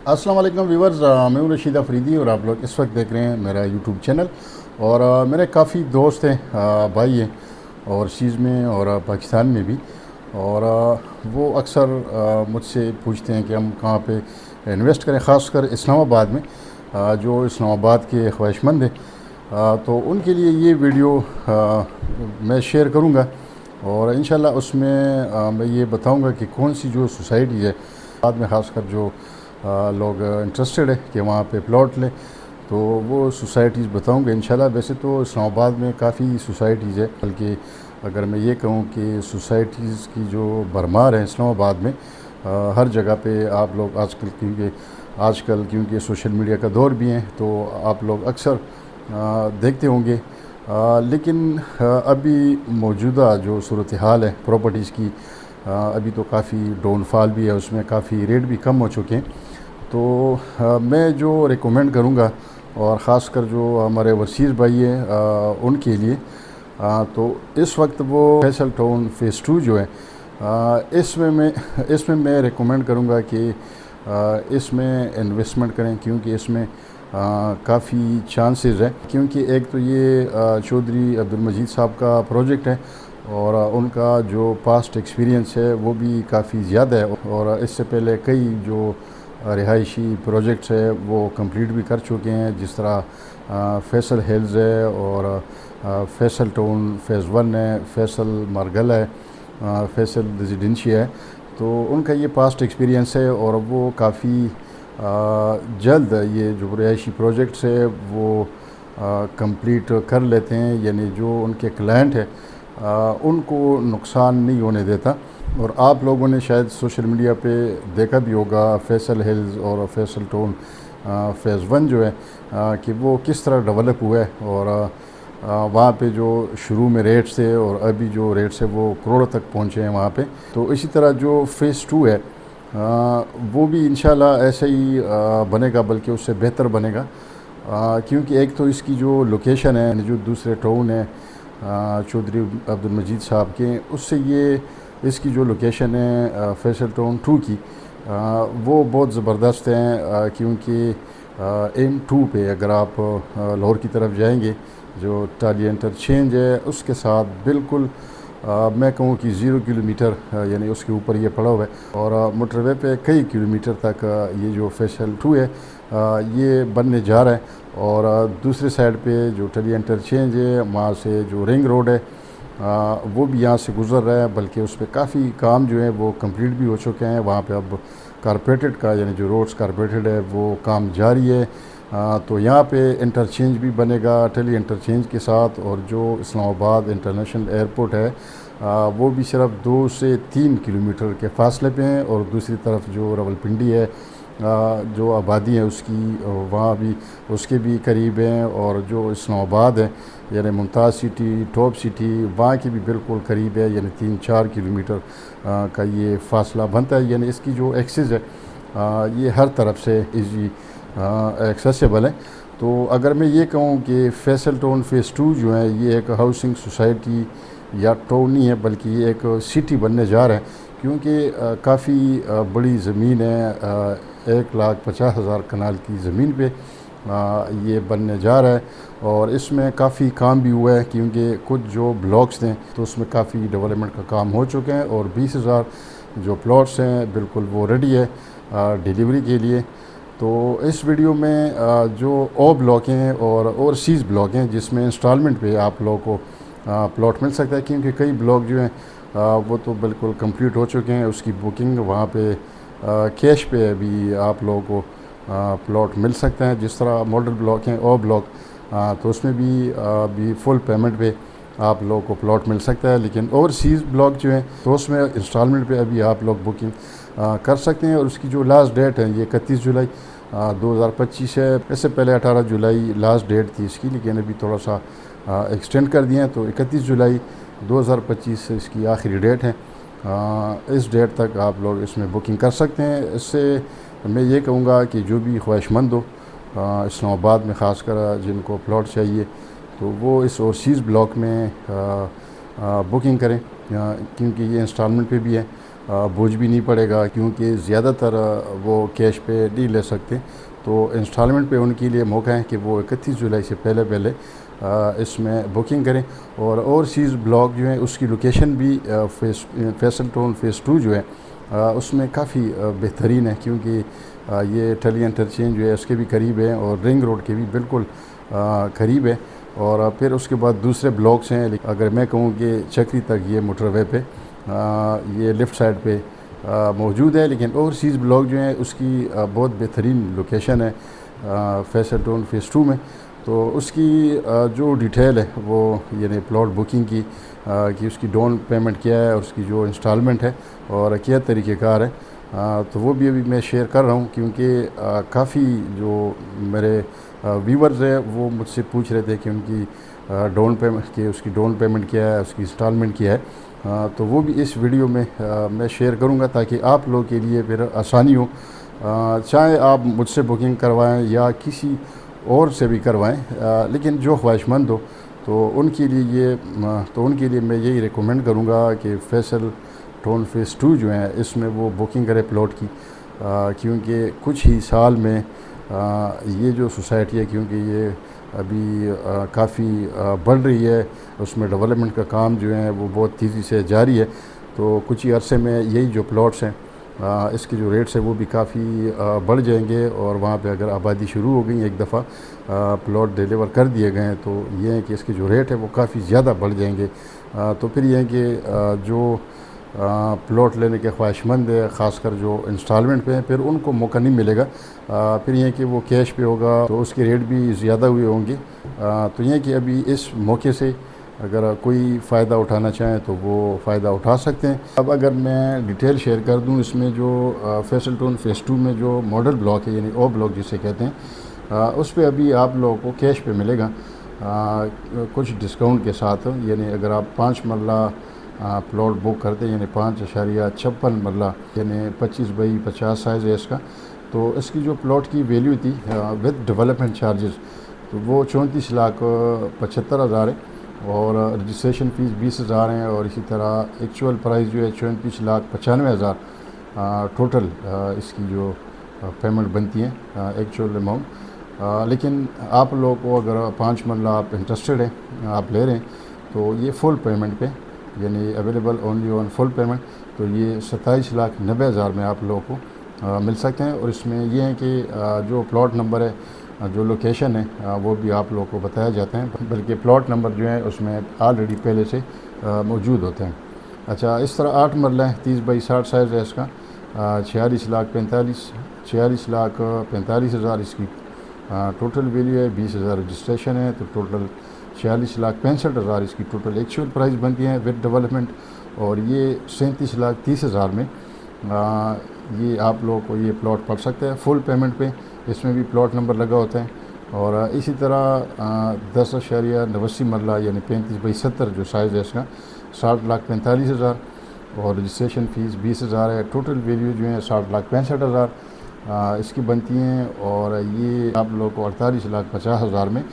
السلام علیکم ویورز، میں ہوں رشید افریدی اور آپ لوگ اس وقت دیکھ رہے ہیں میرا یوٹیوب چینل۔ اور میرے کافی دوست ہیں، بھائی ہیں اور چیز میں اور پاکستان میں بھی، اور وہ اکثر مجھ سے پوچھتے ہیں کہ ہم کہاں پہ انویسٹ کریں، خاص کر اسلام آباد میں۔ جو اسلام آباد کے خواہش مند ہیں تو ان کے لیے یہ ویڈیو میں شیئر کروں گا، اور انشاءاللہ اس میں میں یہ بتاؤں گا کہ کون سی جو سوسائٹی ہے بعد میں، خاص کر جو لوگ انٹرسٹڈ ہے کہ وہاں پہ پلاٹ لیں، تو وہ سوسائٹیز بتاؤں گا انشاءاللہ۔ ویسے تو اسلام آباد میں کافی سوسائٹیز ہے، بلکہ اگر میں یہ کہوں کہ سوسائٹیز کی جو بھرمار ہے اسلام آباد میں، ہر جگہ پہ آپ لوگ آج کل کیونکہ سوشل میڈیا کا دور بھی ہے تو آپ لوگ اکثر دیکھتے ہوں گے۔ لیکن ابھی موجودہ جو صورتحال ہے پراپرٹیز کی، ابھی تو کافی ڈاؤن فال بھی ہے، اس میں کافی ریٹ بھی کم ہو چکے ہیں۔ تو میں جو ریکومنڈ کروں گا، اور خاص کر جو ہمارے ورسیز بھائی ہیں ان کے لیے، تو اس وقت وہ فیصل ٹاؤن فیز 2 جو ہے، اس میں میں ریکومنڈ کروں گا کہ اس میں انویسٹمنٹ کریں، کیونکہ اس میں کافی چانسز ہے، کیونکہ ایک تو یہ چودھری عبدالمجید صاحب کا پروجیکٹ ہے، اور ان کا جو پاسٹ ایکسپیرینس ہے وہ بھی کافی زیادہ ہے، اور اس سے پہلے کئی جو رہائشی پروجیکٹس ہے وہ کمپلیٹ بھی کر چکے ہیں، جس طرح فیصل ہلز ہے، اور فیصل ٹاؤن فیز 1 ہے، فیصل مارگل ہے، فیصل ریزیڈنشیا ہے۔ تو ان کا یہ پاسٹ ایکسپیرینس ہے، اور وہ کافی جلد یہ جو رہائشی پروجیکٹس ہے وہ کمپلیٹ کر لیتے ہیں، یعنی جو ان کے کلائنٹ ہے ان کو نقصان نہیں ہونے دیتا۔ اور آپ لوگوں نے شاید سوشل میڈیا پہ دیکھا بھی ہوگا فیصل ہلز اور فیصل ٹاؤن فیز 1 جو ہے کہ وہ کس طرح ڈیولپ ہوا ہے، اور وہاں پہ جو شروع میں ریٹس تھے اور ابھی جو ریٹس ہے وہ کروڑوں تک پہنچے ہیں وہاں پہ۔ تو اسی طرح جو فیز 2 ہے وہ بھی انشاءاللہ ایسے ہی بنے گا، بلکہ اس سے بہتر بنے گا، کیونکہ ایک تو اس کی جو لوکیشن ہے، جو دوسرے ٹاؤن ہے چودھری عبدالمجید صاحب کے، اس سے اس کی جو لوکیشن ہے فیصل ٹاؤن 2 کی، وہ بہت زبردست ہیں، کیونکہ M2 پہ اگر آپ لاہور کی طرف جائیں گے، جو ٹالی انٹرچینج ہے اس کے ساتھ بالکل میں کہوں کہ 0 کلومیٹر، یعنی اس کے اوپر یہ پڑا ہوا ہے، اور موٹر وے پہ کئی کلومیٹر تک یہ جو فیصل 2 ہے یہ بننے جا رہا ہے۔ اور دوسرے سائڈ پہ جو ٹلی انٹرچینج ہے، وہاں سے جو رنگ روڈ ہے وہ بھی یہاں سے گزر رہا ہے، بلکہ اس پہ کافی کام جو ہے وہ کمپلیٹ بھی ہو چکے ہیں۔ وہاں پہ اب کارپوریٹڈ کا، یعنی جو روڈز کارپوریٹڈ ہے وہ کام جاری ہے۔ تو یہاں پہ انٹرچینج بھی بنے گا ٹلی انٹرچینج کے ساتھ، اور جو اسلام آباد انٹرنیشنل ایئرپورٹ ہے وہ بھی صرف 2 سے 3 کلومیٹر کے فاصلے پہ ہیں، اور دوسری طرف جو راولپنڈی ہے جو آبادی ہے اس کی، وہاں بھی اس کے بھی قریب ہیں، اور جو اسلام آباد ہے یعنی ممتاز سٹی، ٹاپ سٹی، وہاں کی بھی بالکل قریب ہے، یعنی 3-4 کلومیٹر کا یہ فاصلہ بنتا ہے۔ یعنی اس کی جو ایکسس ہے یہ ہر طرف سے ایزی ایکسیسیبل ہے۔ تو اگر میں یہ کہوں کہ فیصل ٹاؤن فیز 2 جو ہے یہ ایک ہاؤسنگ سوسائٹی یا ٹاؤن نہیں ہے، بلکہ یہ ایک سٹی بننے جا رہا ہے، کیونکہ کافی بڑی زمین ہے، 1,50,000 کنال کی زمین پہ یہ بننے جا رہا ہے، اور اس میں کافی کام بھی ہوا ہے، کیونکہ کچھ جو بلاکس تھے تو اس میں کافی ڈیولپمنٹ کا کام ہو چکے ہیں، اور 20,000 جو پلاٹس ہیں بالکل وہ ریڈی ہے ڈیلیوری کے لیے۔ تو اس ویڈیو میں جو بلاک ہیں اور اوورسیز بلاک ہیں جس میں انسٹالمنٹ پہ آپ لوگوں کو پلاٹ مل سکتا ہے، کیونکہ کئی بلاک جو ہیں وہ تو بالکل کمپلیٹ ہو چکے ہیں، اس کی بکنگ وہاں پہ کیش پہ ابھی آپ لوگوں کو پلاٹ مل سکتا ہے، جس طرح ماڈل بلاک ہیں بلاک، تو اس میں بھی فل پیمنٹ پہ آپ لوگوں کو پلاٹ مل سکتا ہے۔ لیکن اوورسیز بلاک جو ہیں تو اس میں انسٹالمنٹ پہ ابھی آپ لوگ بکنگ کر سکتے ہیں، اور اس کی جو لاسٹ ڈیٹ ہے یہ 31 جولائی 2025 ہے۔ اس سے پہلے 18 جولائی لاسٹ ڈیٹ تھی اس کی، لیکن ابھی تھوڑا سا ایکسٹینڈ کر دیا ہے، تو 31 جولائی 2025 سے اس کی آخری ڈیٹ ہے۔ اس ڈیٹ تک آپ لوگ اس میں بکنگ کر سکتے ہیں۔ اس سے میں یہ کہوں گا کہ جو بھی خواہش مند ہو اسلام آباد میں، خاص کر جن کو پلاٹ چاہیے، تو وہ اس اوورسیز بلاک میں بکنگ کریں، کیونکہ یہ انسٹالمنٹ پہ بھی ہے، بوجھ بھی نہیں پڑے گا، کیونکہ زیادہ تر وہ کیش پہ نہیں لے سکتے، تو انسٹالمنٹ پہ ان کے لیے موقع ہے کہ وہ 31 جولائی سے پہلے اس میں بکنگ کریں۔ اور اوورسیز بلاک جو ہے اس کی لوکیشن بھی فیصل ٹون فیس 2 جو ہے اس میں کافی بہترین ہے، کیونکہ یہ ٹلی انٹرچینج جو ہے اس کے بھی قریب ہے اور رنگ روڈ کے بھی بالکل قریب ہے۔ اور پھر اس کے بعد دوسرے بلاکس ہیں، اگر میں کہوں کہ چکری تک یہ موٹر وے پہ یہ لیفٹ سائڈ پہ موجود ہے، لیکن اوورسیز بلاک جو ہے اس کی بہت بہترین لوکیشن ہے فیصل ٹون فیس 2 میں۔ تو اس کی جو ڈیٹیل ہے وہ یعنی پلاٹ بکنگ کی کہ اس کی ڈاؤن پیمنٹ کیا ہے اور اس کی جو انسٹالمنٹ ہے اور کیا طریقہ کار ہے، تو وہ بھی ابھی میں شیئر کر رہا ہوں، کیونکہ کافی جو میرے ویورز ہیں وہ مجھ سے پوچھ رہے تھے کہ ان کی ڈاؤن پیمنٹ کہ اس کی ڈاؤن پیمنٹ کیا ہے، اس کی انسٹالمنٹ کیا ہے، تو وہ بھی اس ویڈیو میں شیئر کروں گا تاکہ آپ لوگوں کے لیے پھر آسانی ہو، چاہے آپ مجھ سے بکنگ کروائیں یا کسی اور سے بھی کروائیں، لیکن جو خواہش مند ہو تو ان کے لیے میں یہی ریکمینڈ کروں گا کہ فیصل ٹون فیس 2 جو ہیں اس میں وہ بکنگ کرے پلاٹ کی، کیونکہ کچھ ہی سال میں یہ جو سوسائٹی ہے، کیونکہ یہ ابھی کافی بڑھ رہی ہے، اس میں ڈیولپمنٹ کا کام جو ہے وہ بہت تیزی سے جاری ہے، تو کچھ ہی عرصے میں یہی جو پلاٹس ہیں اس کے جو ریٹس ہیں وہ بھی کافی بڑھ جائیں گے، اور وہاں پہ اگر آبادی شروع ہو گئی ایک دفعہ پلاٹ ڈیلیور کر دیے گئے ہیں تو یہ ہے کہ اس کے جو ریٹ ہے وہ کافی زیادہ بڑھ جائیں گے، تو پھر یہ ہے کہ جو پلاٹ لینے کے خواہش مند ہے، خاص کر جو انسٹالمنٹ پہ ہیں، پھر ان کو موقع نہیں ملے گا، پھر یہ ہے کہ وہ کیش پہ ہوگا تو اس کے ریٹ بھی زیادہ ہوئے ہوں گے، تو یہ ہے کہ ابھی اس موقع سے اگر کوئی فائدہ اٹھانا چاہیں تو وہ فائدہ اٹھا سکتے ہیں۔ اب اگر میں ڈیٹیل شیئر کر دوں، اس میں جو فیصل ٹون فیس 2 میں جو ماڈل بلاک ہے یعنی او بلاک جسے کہتے ہیں، اس پہ ابھی آپ لوگوں کو کیش پہ ملے گا کچھ ڈسکاؤنٹ کے ساتھ، یعنی اگر آپ 5 مرلہ پلاٹ بک کرتے ہیں، یعنی 5.56 مرلہ یعنی 25x50 سائز ہے اس کا، تو اس کی جو پلاٹ کی ویلیو تھی ود ڈیولپمنٹ چارجز تو وہ 34,75,000 ہے، اور رجسٹریشن فیس 20,000 ہیں، اور اسی طرح ایکچوئل پرائز جو ہے 34,95,000 ٹوٹل اس کی جو پیمنٹ بنتی ہیں ایکچوئل اماؤنٹ، لیکن آپ لوگوں کو اگر 5 مرلہ آپ انٹرسٹڈ ہیں، آپ لے رہے ہیں، تو یہ فل پیمنٹ پہ یعنی available only on full payment, تو یہ 27,90,000 میں آپ لوگوں کو مل سکتے ہیں۔ اور اس میں یہ ہے کہ جو پلاٹ نمبر ہے، جو لوکیشن ہے وہ بھی آپ لوگوں کو بتایا جاتا ہے، بلکہ پلاٹ نمبر جو ہے اس میں آلریڈی پہلے سے موجود ہوتے ہیں۔ اچھا، اس طرح 8 مرلہ ہے، 30x60 سائز ہے اس کا، 46,45,000 اس کی ٹوٹل ویلیو ہے، 20,000 رجسٹریشن ہے، تو ٹوٹل 46,65,000 اس کی ٹوٹل ایکچوئل پرائز بنتی ہیں ود ڈیولپمنٹ، اور یہ 37,30,000 میں یہ آپ لوگوں کو یہ پلاٹ پڑ سکتا ہے فل پیمنٹ پہ، اس میں بھی پلاٹ نمبر لگا ہوتا ہے۔ اور اسی طرح 10.89 مرلہ یعنی 35x70 جو سائز ہے اس کا، 60,45,000 اور رجسٹریشن فیس 20,000 ہے، ٹوٹل ویلیو جو ہے 60,65,000 اس کی بنتی ہیں، اور یہ آپ لوگوں کو 48,50,000 میں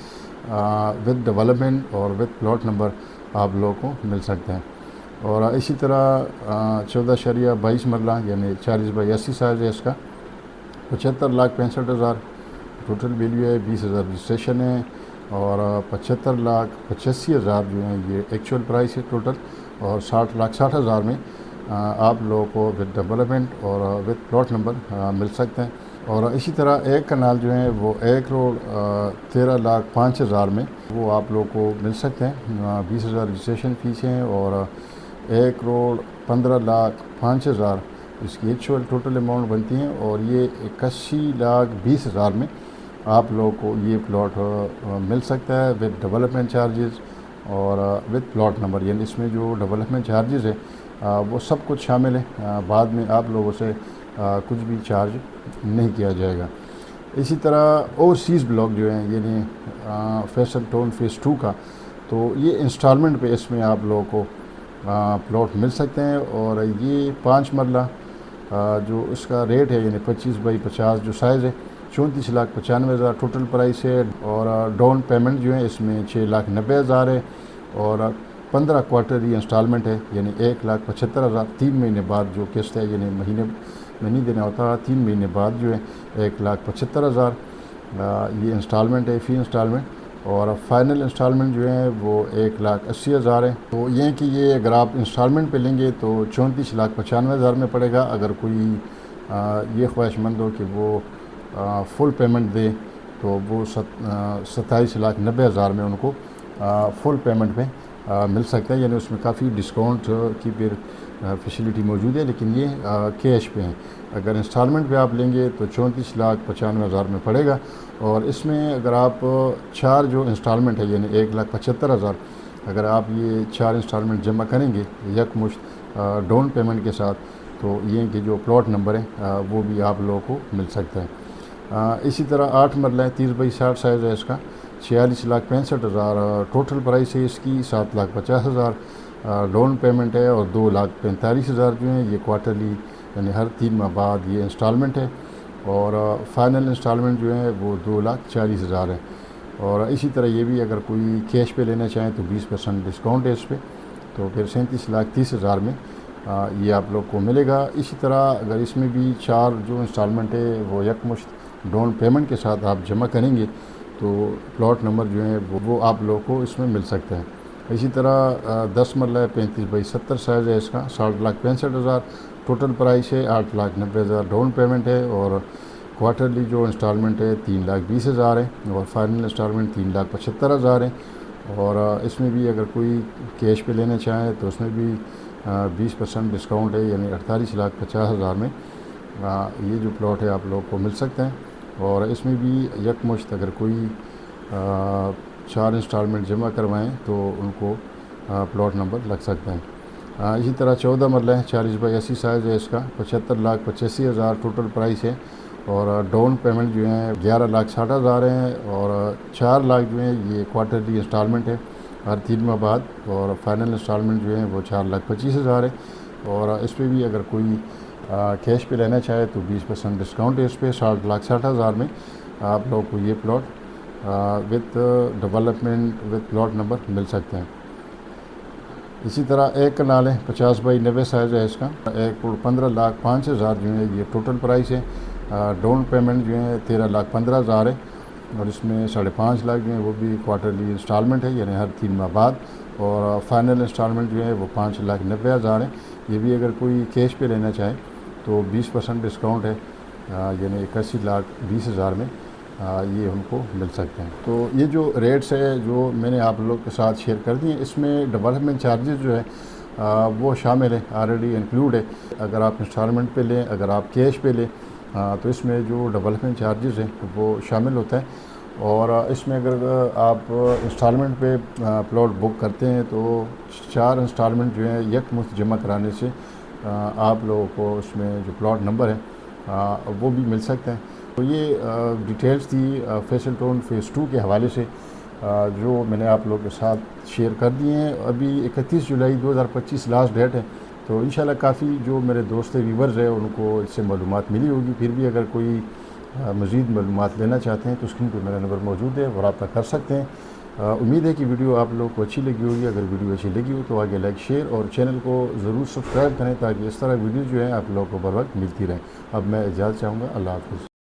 ود ڈیولپمنٹ اور ود پلاٹ نمبر آپ لوگوں کو مل سکتے ہیں۔ اور اسی طرح 14.22 مرلہ یعنی 40x80 سائز ہے اس کا، 75,65,000 ٹوٹل ویلیو ہے، 20,000 رجسٹریشن ہے، اور 75,85,000 جو ہیں یہ ایکچوئل پرائس ہے ٹوٹل، اور 60,60,000 میں آپ لوگوں کو ود ڈیولپمنٹ اور ود پلاٹ نمبر مل سکتے ہیں۔ اور اسی طرح ایک کنال جو ہے وہ 1,13,05,000 میں وہ آپ لوگوں کو مل سکتے ہیں، 20,000 رجسٹریشن فیس ہیں، اور 1,15,05,000 اس کی ایکچوئل ٹوٹل اماؤنٹ بنتی ہیں، اور یہ 81,20,000 میں آپ لوگوں کو یہ پلاٹ مل سکتا ہے ود ڈیولپمنٹ چارجز اور ود پلاٹ نمبر، یعنی اس میں جو ڈیولپمنٹ چارجز ہے وہ سب کچھ شامل ہے، بعد میں آپ لوگوں سے کچھ بھی چارج نہیں کیا جائے گا۔ اسی طرح اوورسیز بلاک جو ہیں یعنی فیصل ٹون فیس 2 کا، تو یہ انسٹالمنٹ پہ اس میں آپ لوگوں کو پلاٹ مل سکتے ہیں، اور یہ 5 مرلہ جو اس کا ریٹ ہے یعنی 25x50 جو سائز ہے، 34,95,000 ٹوٹل پرائس ہے، اور ڈاؤن پیمنٹ جو ہے اس میں 6,90,000 ہے، اور 15 کوارٹرلی انسٹالمنٹ ہے، یعنی 1,75,000 3 مہینے بعد جو قسط ہے، یعنی مہینے میں نہیں دینا ہوتا، 3 مہینے بعد جو ہے 1,75,000 یہ انسٹالمنٹ ہے، فی انسٹالمنٹ. اور فائنل انسٹالمنٹ جو ہے وہ 1,80,000 ہے. تو یہ کہ یہ اگر آپ انسٹالمنٹ پہ لیں گے تو 34,95,000 میں پڑے گا. اگر کوئی یہ خواہش مند ہو کہ وہ فل پیمنٹ دے تو وہ 27,90,000 میں ان کو فل پیمنٹ میں مل سکتا ہے، یعنی اس میں کافی ڈسکاؤنٹ کی پھر فیسلٹی موجود ہے، لیکن یہ کیش پہ ہیں. اگر انسٹالمنٹ پہ آپ لیں گے تو 34,95,000 میں پڑے گا. اور اس میں اگر آپ 4 جو انسٹالمنٹ ہے، یعنی 1,75,000 اگر آپ یہ 4 انسٹالمنٹ جمع کریں گے یکمشت ڈاؤن پیمنٹ کے ساتھ، تو یہ کہ جو پلاٹ نمبر ہے وہ بھی آپ لوگوں کو مل سکتا ہے. اسی طرح 8 مرلہ ہے، 30x60 سائز ہے اس کا، 46,65,000 ٹوٹل پرائس ہے اس کی، 7,50,000 ڈاؤن پیمنٹ ہے، اور 2,45,000 جو ہیں یہ کوارٹرلی یعنی ہر 3 ماہ بعد یہ انسٹالمنٹ ہے. اور فائنل انسٹالمنٹ جو ہے وہ 2,40,000 ہے. اور اسی طرح یہ بھی اگر کوئی کیش پہ لینا چاہیں تو 20% ڈسکاؤنٹ ہے اس پہ، تو پھر 37,30,000 میں یہ آپ لوگ کو ملے گا. اسی طرح اگر اس میں بھی 4 جو انسٹالمنٹ ہے وہ یکمشت ڈاؤن پیمنٹ کے ساتھ آپ جمع کریں گے تو پلاٹ نمبر جو ہے وہ آپ لوگوں کو اس میں مل سکتا ہے. اسی طرح 10 مرلہ ہے، 35x70 سائز ہے اس کا، 60,65,000 ٹوٹل پرائس ہے، 8,90,000 ڈاؤن پیمنٹ ہے، اور کوارٹرلی جو انسٹالمنٹ ہے 3,20,000 ہے، اور فائنل انسٹالمنٹ 3,75,000 ہے. اور اس میں بھی اگر کوئی کیش پہ لینا چاہیں تو اس میں بھی 20% ڈسکاؤنٹ ہے، یعنی 48,50,000 میں یہ جو پلاٹ ہے آپ لوگوں کو مل سکتے ہیں. اور اس میں بھی یکمشت اگر کوئی 4 انسٹالمنٹ جمع کروائیں تو ان کو پلاٹ نمبر لگ سکتا ہے. اسی طرح 14 مرلہ ہے، 40x80 سائز ہے اس کا، 75,85,000 ٹوٹل پرائس ہے، اور ڈاؤن پیمنٹ جو ہیں 11,60,000 ہیں، اور 4 لاکھ جو ہیں یہ کوارٹرلی انسٹالمنٹ ہے ہر 3 ماہ بعد، اور فائنل انسٹالمنٹ جو ہیں وہ 4,25,000 ہے. اور اس پہ بھی اگر کوئی کیش پہ لینا چاہے تو 20% ڈسکاؤنٹ ہے اس پہ، 60,60,000 میں آپ لوگوں کو یہ plot with development with plot number مل سکتے ہیں. اسی طرح 1 کنال ہے، 50x90 سائز ہے اس کا، 1,15,05,000 جو ہے یہ ٹوٹل پرائس ہے. ڈاؤن پیمنٹ جو ہے 13,15,000 ہے، اور اس میں 5.5 لاکھ جو ہیں وہ بھی کوارٹرلی انسٹالمنٹ ہے، یعنی ہر 3 ماہ بعد. اور فائنل انسٹالمنٹ جو ہے وہ 5,90,000 ہے. یہ بھی اگر کوئی کیش پہ لینا چاہے تو 20% ڈسکاؤنٹ ہے، یعنی 81,20,000 میں یہ ان کو مل سکتے ہیں. تو یہ جو ریٹس ہے جو میں نے آپ لوگ کے ساتھ شیئر کر دی ہیں، اس میں ڈیولپمنٹ چارجز جو ہے وہ شامل ہے، آلریڈی انکلوڈ ہے. اگر آپ انسٹالمنٹ پہ لیں، اگر آپ کیش پہ لیں تو اس میں جو ڈیولپمنٹ چارجز ہیں وہ شامل ہوتا ہے. اور اس میں اگر آپ انسٹالمنٹ پہ پلاٹ بک کرتے ہیں تو 4 انسٹالمنٹ جو ہیں یکمشت جمع کرانے سے آپ لوگوں کو اس میں جو پلاٹ نمبر ہے وہ بھی مل سکتے ہیں. تو یہ ڈیٹیلز تھی فیصل ٹاؤن فیز 2 کے حوالے سے جو میں نے آپ لوگوں کے ساتھ شیئر کر دیے ہیں. ابھی 31 جولائی 2025 لاسٹ ڈیٹ ہے، تو انشاءاللہ کافی جو میرے دوست ویورز ہیں ان کو اس سے معلومات ملی ہوگی. پھر بھی اگر کوئی مزید معلومات لینا چاہتے ہیں تو اسکرین پہ میرا نمبر موجود ہے، وہ رابطہ کر سکتے ہیں. امید ہے کہ ویڈیو آپ لوگوں کو اچھی لگی ہوگی. اگر ویڈیو اچھی لگی ہو تو آگے لائک شیئر اور چینل کو ضرور سبسکرائب کریں تاکہ اس طرح ویڈیو جو ہیں آپ لوگوں کو بر وقت ملتی رہیں. اب میں اجازت چاہوں گا. اللہ حافظ.